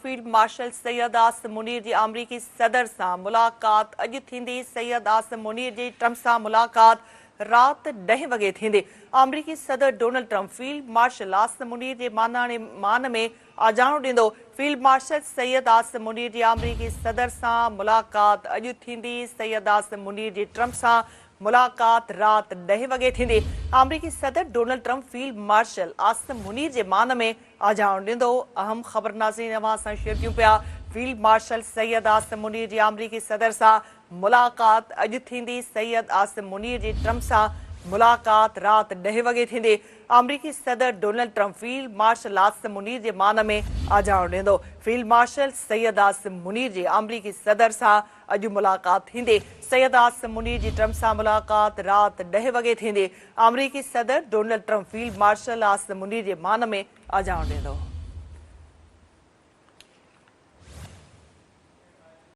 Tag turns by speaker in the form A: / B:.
A: Field marshal Syed Asim Munir जी अमरीकी सदर सां मुलाक़ात अॼु थींदी। सैयद आसिम मुनीर जी ट्रंप सां मुलाक़ात रात 10 वॻे थींदी। अमरीकी सदर Donald Trump field marshal Asim Munir जे मान में आजाणो ॾींदो। फील्ड मार्शल सैयद आसिम मुनीर जी अमरीकी सदर सां मुलाक़ात अॼु थींदी। सैयद आसिम मुनीर जी ट्रंप सां मुलाक़ात रात 10 वॻे थींदी। अमरीकी सदर Donald Trump field marshal Asim Munir जे मान में आजाणो ॾींदो। अहम ख़बर नाज़रीन अवां सां शेयर कयूं पिया। फील्ड मार्शल सैयद आसिम मुनीर जी अमरीकी सदर सां मुलाक़ात अॼु थींदी। सैयद आसिम मुनीर जी ट्रंप सां मुलाक़ात रात 10 वॻे थींदी। अमरीकी सदर Donald Trump field marshal Asim Munir जे मान में आजाणो ॾींदो। फील्ड मार्शल सैयद आसिम मुनीर जी अमरीकी सदर सां अॼु मुलाक़ात थींदी। सैयद आसिम मुनीर जी ट्रंप सां मुलाक़ात रात 10 वॻे थींदी। अमरीकी सदर Donald Trump field marshal Asim Munir जे मान में आजाणो ॾींदो।